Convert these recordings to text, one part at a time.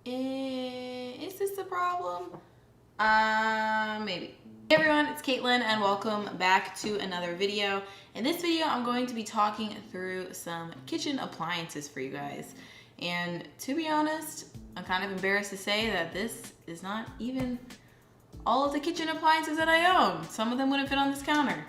Is this the problem? Maybe. Hey everyone, it's Caitlin and welcome back to another video. In this video, I'm going to be talking through some kitchen appliances for you guys. And to be honest, I'm kind of embarrassed to say that this is not even all of the kitchen appliances that I own. Some of them wouldn't fit on this counter.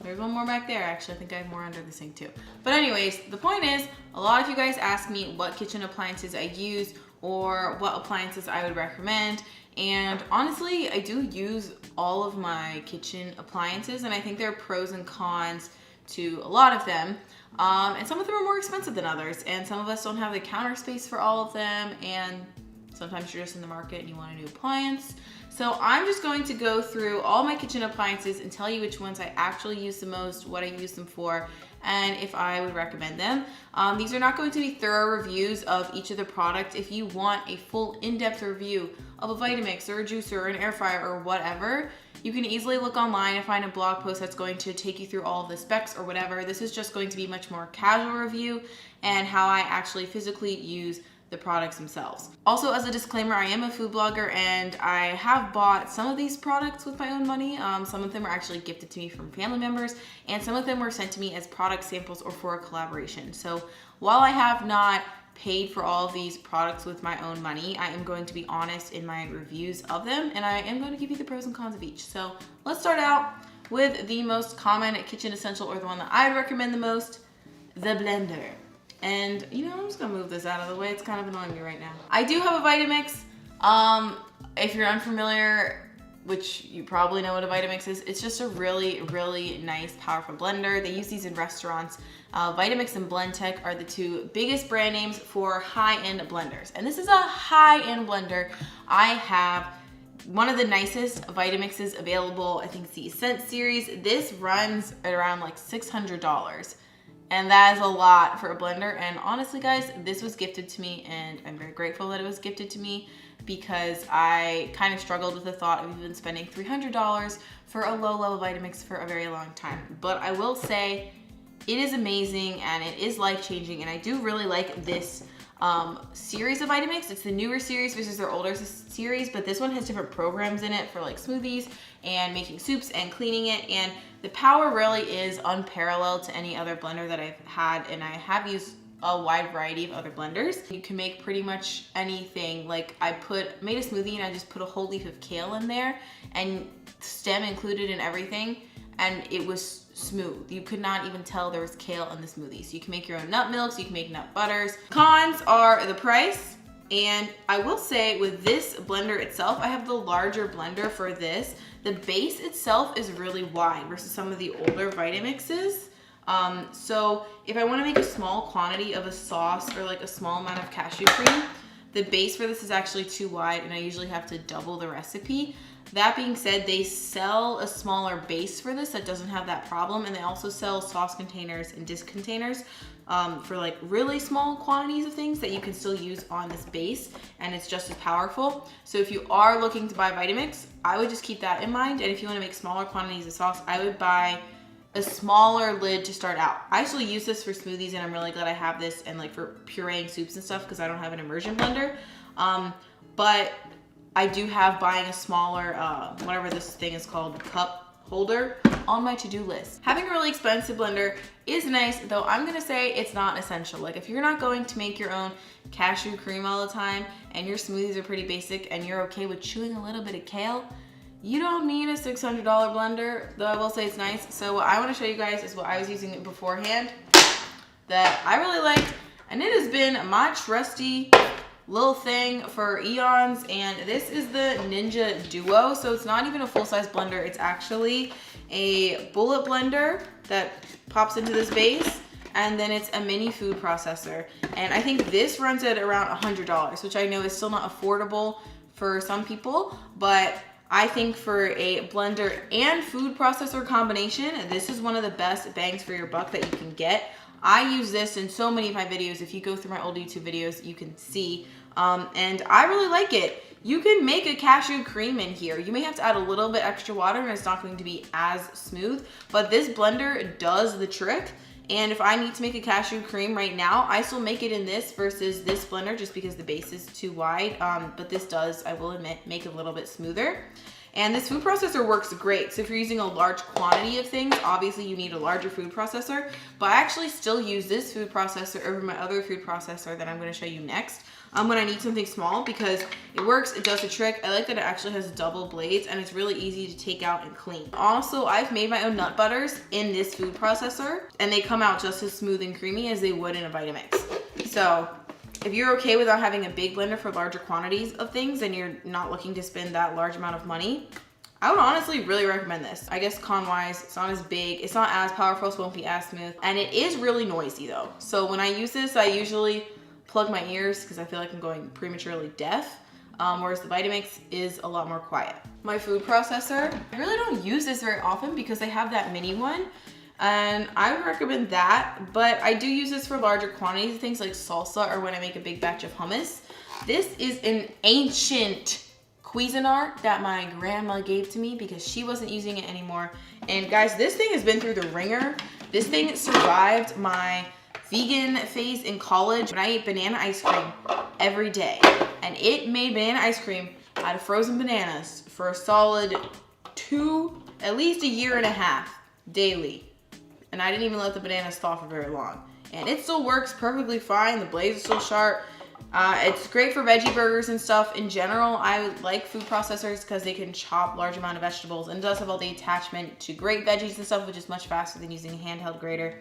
There's one more back there. Actually, I think I have more under the sink too. But anyways, the point is, a lot of you guys ask me what kitchen appliances I use or what appliances I would recommend. And honestly, I do use all of my kitchen appliances, and I think there are pros and cons to a lot of them. And some of them are more expensive than others, and some of us don't have the counter space for all of them, and sometimes you're just in the market and you want a new appliance. So I'm just going to go through all my kitchen appliances and tell you which ones I actually use the most, what I use them for, and if I would recommend them. These are not going to be thorough reviews of each of the products. If you want a full in-depth review of a Vitamix or a juicer or an air fryer or whatever, you can easily look online and find a blog post that's going to take you through all of the specs or whatever. This is just going to be much more casual review and how I actually physically use the products themselves. Also, as a disclaimer, I am a food blogger and I have bought some of these products with my own money. Some of them were actually gifted to me from family members, and some of them were sent to me as product samples or for a collaboration. So while I have not paid for all of these products with my own money, I am going to be honest in my reviews of them, and I am going to give you the pros and cons of each. So let's start out with the most common kitchen essential, or the one that I would recommend the most, the blender. And you know, I'm just gonna move this out of the way. It's kind of annoying me right now. I do have a Vitamix. If you're unfamiliar, which you probably know what a Vitamix is, it's just a really, really nice, powerful blender. They use these in restaurants. Vitamix and Blendtec are the two biggest brand names for high-end blenders. And this is a high-end blender. I have one of the nicest Vitamixes available. I think it's the Ascent series. This runs at around like $600. And that is a lot for a blender. And honestly, guys, this was gifted to me, and I'm very grateful that it was gifted to me because I kind of struggled with the thought of even spending $300 for a low-level Vitamix for a very long time. But I will say it is amazing and it is life-changing, and I do really like this series of Vitamix. It's the newer series versus their older series, but this one has different programs in it for like smoothies and making soups and cleaning it, and the power really is unparalleled to any other blender that I've had, and I have used a wide variety of other blenders. You can make pretty much anything. Like I made a smoothie and I just put a whole leaf of kale in there, and stem included in everything, and it was smooth. You could not even tell there was kale in the smoothie. So you can make your own nut milks, you can make nut butters. Cons are the price, and I will say with this blender itself, I have the larger blender for this. The base itself is really wide versus some of the older Vitamixes. So if I want to make a small quantity of a sauce or like a small amount of cashew cream, the base for this is actually too wide, and I usually have to double the recipe. That being said, they sell a smaller base for this that doesn't have that problem, and they also sell sauce containers and disc containers for like really small quantities of things that you can still use on this base, and it's just as powerful. So if you are looking to buy Vitamix, I would just keep that in mind, and if you want to make smaller quantities of sauce, I would buy a smaller lid to start out. I actually use this for smoothies, and I'm really glad I have this, and like for pureeing soups and stuff because I don't have an immersion blender. But I do have buying a smaller, whatever this thing is called, cup holder on my to-do list. Having a really expensive blender is nice, though I'm gonna say it's not essential. Like if you're not going to make your own cashew cream all the time, and your smoothies are pretty basic, and you're okay with chewing a little bit of kale, you don't need a $600 blender, though I will say it's nice. So what I wanna show you guys is what I was using beforehand that I really liked, and it has been my trusty little thing for eons, and this is the Ninja Duo. So it's not even a full-size blender, it's actually a bullet blender that pops into this base, and then it's a mini food processor. And I think this runs at around $100, which I know is still not affordable for some people, but I think for a blender and food processor combination, this is one of the best bangs for your buck that you can get. I use this in so many of my videos. If you go through my old YouTube videos, you can see. And I really like it. You can make a cashew cream in here. You may have to add a little bit extra water, and it's not going to be as smooth, but this blender does the trick. And if I need to make a cashew cream right now, I still make it in this versus this blender just because the base is too wide. But this does, I will admit, make it a little bit smoother. And this food processor works great. So if you're using a large quantity of things, obviously you need a larger food processor, but I actually still use this food processor over my other food processor that I'm gonna show you next when I need something small, because it works, it does the trick. I like that it actually has double blades and it's really easy to take out and clean. Also, I've made my own nut butters in this food processor and they come out just as smooth and creamy as they would in a Vitamix. So if you're okay without having a big blender for larger quantities of things and you're not looking to spend that large amount of money, I would honestly really recommend this. I guess con-wise, it's not as big, it's not as powerful, so it won't be as smooth, and it is really noisy though. So when I use this, I usually plug my ears because I feel like I'm going prematurely deaf, whereas the Vitamix is a lot more quiet. My food processor, I really don't use this very often because I have that mini one, and I would recommend that, but I do use this for larger quantities of things like salsa or when I make a big batch of hummus. This is an ancient Cuisinart that my grandma gave to me because she wasn't using it anymore. And guys, this thing has been through the ringer. This thing survived my vegan phase in college when I ate banana ice cream every day. And it made banana ice cream out of frozen bananas for a solid at least a year and a half daily. And I didn't even let the bananas thaw for very long. And it still works perfectly fine. The blades are still sharp. It's great for veggie burgers and stuff. In general, I like food processors because they can chop large amount of vegetables and it does have all the attachment to grate veggies and stuff, which is much faster than using a handheld grater.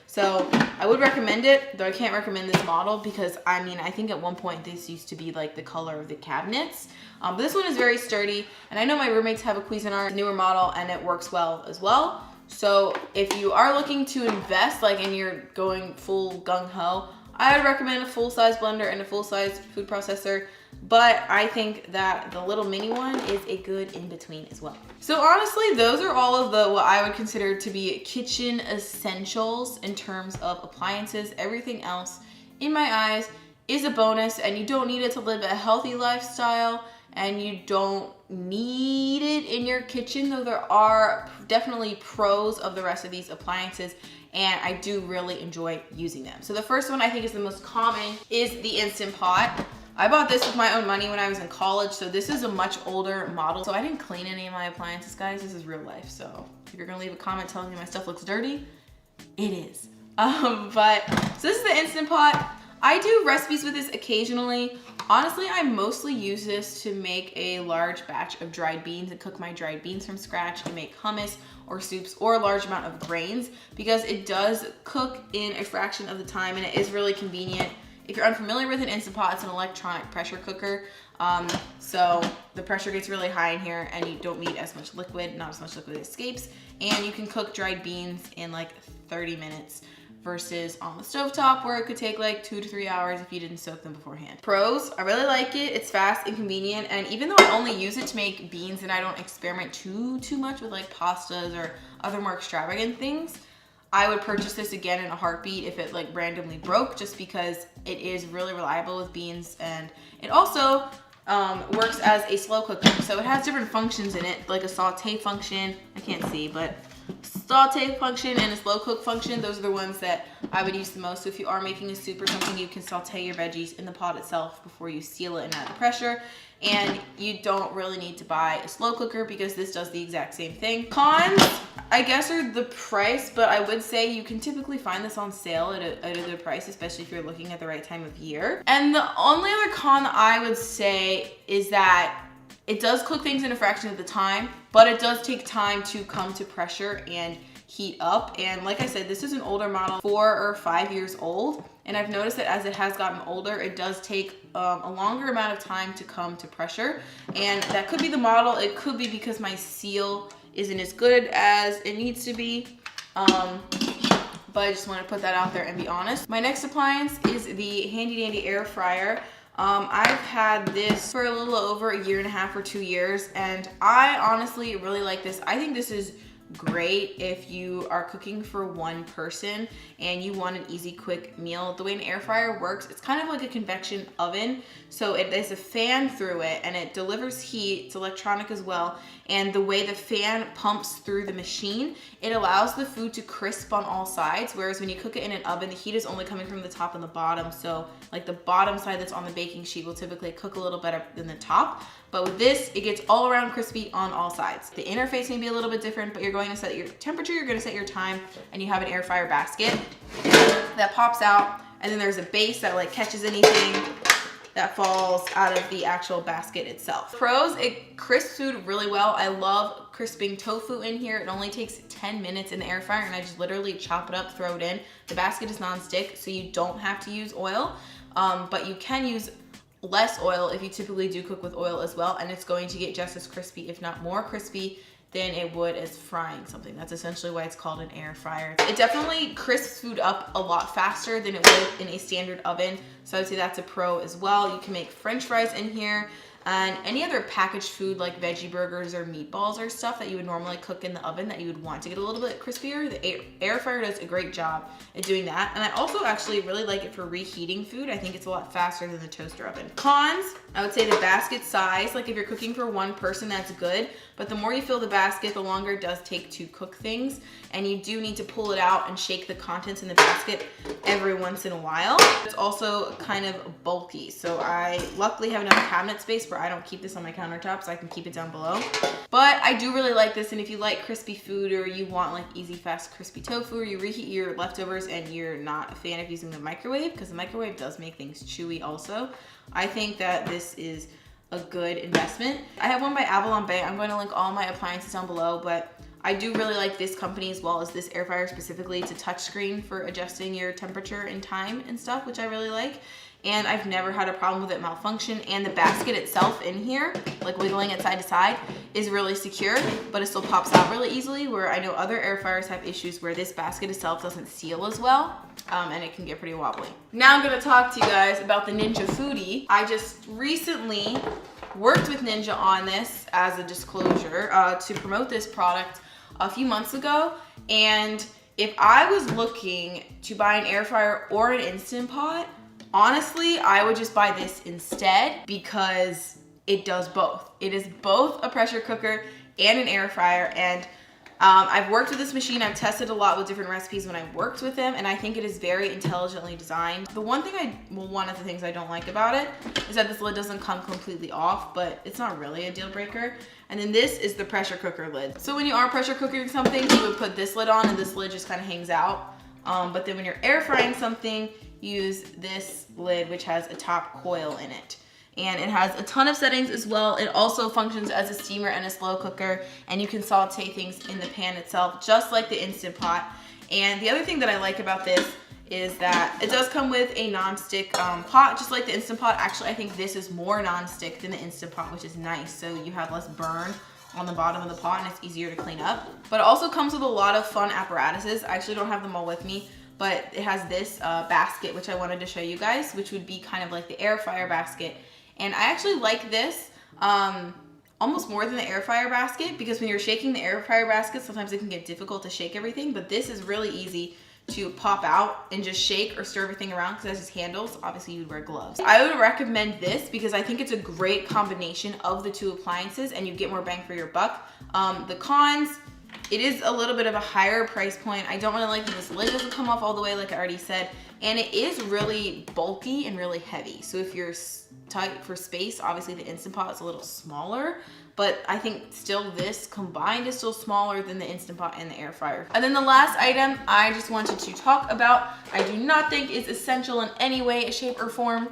So I would recommend it, though I can't recommend this model because I mean, I think at one point this used to be like the color of the cabinets. But this one is very sturdy. And I know my roommates have a Cuisinart, newer model, and it works well as well. So if you are looking to invest, like, and you're going full gung-ho, I would recommend a full-size blender and a full-size food processor, but I think that the little mini one is a good in-between as well. So honestly, those are all of the what I would consider to be kitchen essentials in terms of appliances. Everything else, in my eyes, is a bonus, and you don't need it to live a healthy lifestyle, and you don't need it in your kitchen, though there are definitely pros of the rest of these appliances, and I do really enjoy using them. So the first one I think is the most common is the Instant Pot. I bought this with my own money when I was in college, so this is a much older model. So I didn't clean any of my appliances, guys. This is real life, so if you're gonna leave a comment telling me my stuff looks dirty, it is. So this is the Instant Pot. I do recipes with this occasionally. Honestly, I mostly use this to make a large batch of dried beans and cook my dried beans from scratch and make hummus or soups or a large amount of grains because it does cook in a fraction of the time and it is really convenient. If you're unfamiliar with an Instant Pot, it's an electronic pressure cooker. So the pressure gets really high in here and you don't need as much liquid, not as much liquid escapes. And you can cook dried beans in like 30 minutes. Versus on the stovetop where it could take like 2 to 3 hours if you didn't soak them beforehand. Pros, I really like it. It's fast and convenient, and even though I only use it to make beans and I don't experiment too much with like pastas or other more extravagant things, I would purchase this again in a heartbeat if it like randomly broke, just because it is really reliable with beans, and it also works as a slow cooker. So it has different functions in it, like a saute function, I can't see, but saute function and a slow cook function. Those are the ones that I would use the most. So if you are making a soup or something, you can saute your veggies in the pot itself before you seal it and add the pressure. And you don't really need to buy a slow cooker because this does the exact same thing. Cons, I guess, are the price, but I would say you can typically find this on sale at a good price, especially if you're looking at the right time of year. And the only other con I would say is that it does cook things in a fraction of the time, but it does take time to come to pressure and heat up. And like I said, this is an older model, 4 or 5 years old. And I've noticed that as it has gotten older, it does take a longer amount of time to come to pressure. And that could be the model. It could be because my seal isn't as good as it needs to be. But I just want to put that out there and be honest. My next appliance is the handy dandy air fryer. I've had this for a little over 1.5 or 2 years, and I honestly really like this. I think this is great if you are cooking for one person and you want an easy, quick meal. The way an air fryer works, it's kind of like a convection oven. So there's a fan through it and it delivers heat. It's electronic as well. And the way the fan pumps through the machine, it allows the food to crisp on all sides. Whereas when you cook it in an oven, the heat is only coming from the top and the bottom. So like the bottom side that's on the baking sheet will typically cook a little better than the top. But with this, it gets all around crispy on all sides. The interface may be a little bit different, but you're going to set your temperature, you're going to set your time, and you have an air fryer basket that pops out. And then there's a base that like catches anything that falls out of the actual basket itself. Pros, it crisps food really well. I love crisping tofu in here. It only takes 10 minutes in the air fryer and I just literally chop it up, throw it in. The basket is non-stick, so you don't have to use oil, but you can use less oil if you typically do cook with oil as well, and it's going to get just as crispy, if not more crispy, than it would as frying something. That's essentially why it's called an air fryer. It definitely crisps food up a lot faster than it would in a standard oven, so I would say that's a pro as well. You can make French fries in here and any other packaged food like veggie burgers or meatballs or stuff that you would normally cook in the oven that you would want to get a little bit crispier. The air fryer does a great job at doing that. And I also actually really like it for reheating food. I think it's a lot faster than the toaster oven. Cons, I would say the basket size. Like if you're cooking for one person, that's good. But the more you fill the basket, the longer it does take to cook things. And you do need to pull it out and shake the contents in the basket every once in a while. It's also kind of bulky. So I luckily have enough cabinet space where I don't keep this on my countertop, so I can keep it down below. But I do really like this, and if you like crispy food or you want like easy, fast, crispy tofu, or you reheat your leftovers and you're not a fan of using the microwave, because the microwave does make things chewy also, I think that this is a good investment. I have one by Avalon Bay. I'm going to link all my appliances down below, but I do really like this company as well as this air fryer specifically. It's a touchscreen for adjusting your temperature and time and stuff, which I really like. And I've never had a problem with it malfunction. And the basket itself in here, like wiggling it side to side, is really secure, but it still pops out really easily, where I know other air fryers have issues where this basket itself doesn't seal as well, and it can get pretty wobbly. Now I'm gonna talk to you guys about the Ninja Foodi. I just recently worked with Ninja on this as a disclosure to promote this product a few months ago, and if I was looking to buy an air fryer or an Instant Pot, honestly, I would just buy this instead because it does both. It is both a pressure cooker and an air fryer, and I've worked with this machine. I've tested a lot with different recipes when I've worked with them, and I think it is very intelligently designed. The one thing one of the things I don't like about it is that this lid doesn't come completely off, but it's not really a deal breaker. And then this is the pressure cooker lid. So when you are pressure cooking something, you would put this lid on and this lid just kind of hangs out. But then when you're air frying something, use this lid, which has a top coil in it. And it has a ton of settings as well. It also functions as a steamer and a slow cooker, and you can saute things in the pan itself, just like the Instant Pot. And the other thing that I like about this is that it does come with a non-stick pot, just like the Instant Pot. Actually, I think this is more non-stick than the Instant Pot, which is nice. So you have less burn on the bottom of the pot, and it's easier to clean up. But it also comes with a lot of fun apparatuses. I actually don't have them all with me, but it has this basket, which I wanted to show you guys, which would be kind of like the air fryer basket. And I actually like this almost more than the air fryer basket, because when you're shaking the air fryer basket, sometimes it can get difficult to shake everything, but this is really easy to pop out and just shake or stir everything around because it has these handles. Obviously you'd wear gloves. I would recommend this because I think it's a great combination of the two appliances and you get more bang for your buck. The cons, it is a little bit of a higher price point. I don't really like that this lid doesn't come off all the way, like I already said. And it is really bulky and really heavy. So if you're tight for space, obviously the Instant Pot is a little smaller, but I think still this combined is still smaller than the Instant Pot and the air fryer. And then the last item I just wanted to talk about, I do not think is essential in any way, shape, or form,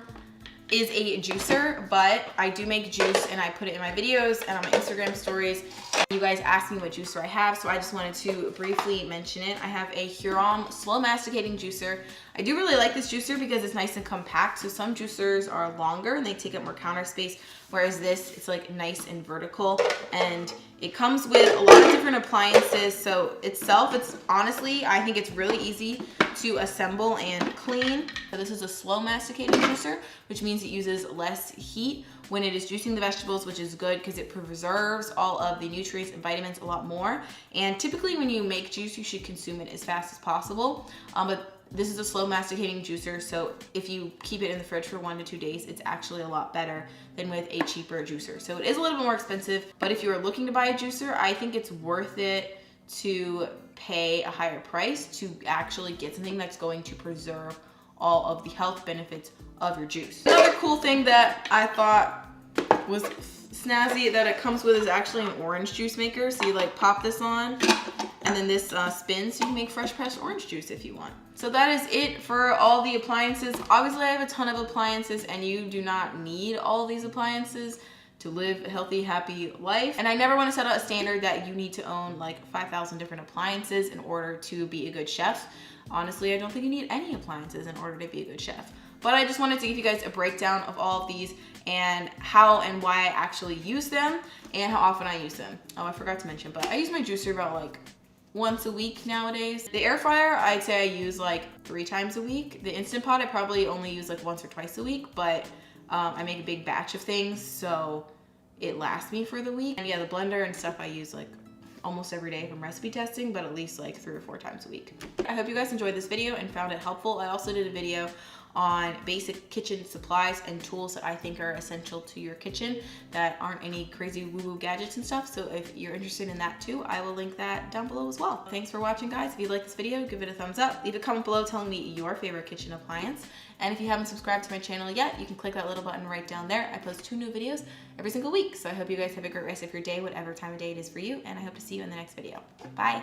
is a juicer, but I do make juice and I put it in my videos and on my Instagram stories. You guys asked me what juicer I have, so I just wanted to briefly mention it. I have a Huron slow masticating juicer. I do really like this juicer because it's nice and compact. So some juicers are longer and they take up more counter space, whereas this, it's like nice and vertical, and it comes with a lot of different appliances. So itself, it's honestly, I think it's really easy to assemble and clean. So this is a slow masticating juicer, which means it uses less heat when it is juicing the vegetables, which is good because it preserves all of the nutrients and vitamins a lot more. And typically when you make juice, you should consume it as fast as possible. But this is a slow masticating juicer, so if you keep it in the fridge for 1 to 2 days, it's actually a lot better than with a cheaper juicer. So it is a little bit more expensive, but if you are looking to buy a juicer, I think it's worth it to pay a higher price to actually get something that's going to preserve all of the health benefits of your juice. Another cool thing that I thought was snazzy that it comes with is actually an orange juice maker. So you like pop this on, and then this spins, so you can make fresh pressed orange juice if you want. So that is it for all the appliances. Obviously I have a ton of appliances, and you do not need all of these appliances to live a healthy, happy life. And I never want to set out a standard that you need to own like 5,000 different appliances in order to be a good chef. Honestly, I don't think you need any appliances in order to be a good chef. But I just wanted to give you guys a breakdown of all of these and how and why I actually use them and how often I use them. Oh, I forgot to mention, but I use my juicer about like once a week nowadays. The air fryer, I'd say I use like 3 times a week. The Instant Pot, I probably only use like once or twice a week, but I make a big batch of things, so it lasts me for the week. And yeah, the blender and stuff I use like almost every day from recipe testing, but at least like 3 or 4 times a week. I hope you guys enjoyed this video and found it helpful. I also did a video on basic kitchen supplies and tools that I think are essential to your kitchen that aren't any crazy woo-woo gadgets and stuff. So if you're interested in that too, I will link that down below as well. Thanks for watching, guys. If you like this video, give it a thumbs up. Leave a comment below telling me your favorite kitchen appliance. And if you haven't subscribed to my channel yet, you can click that little button right down there. I post 2 new videos every single week. So I hope you guys have a great rest of your day, whatever time of day it is for you. And I hope to see you in the next video. Bye.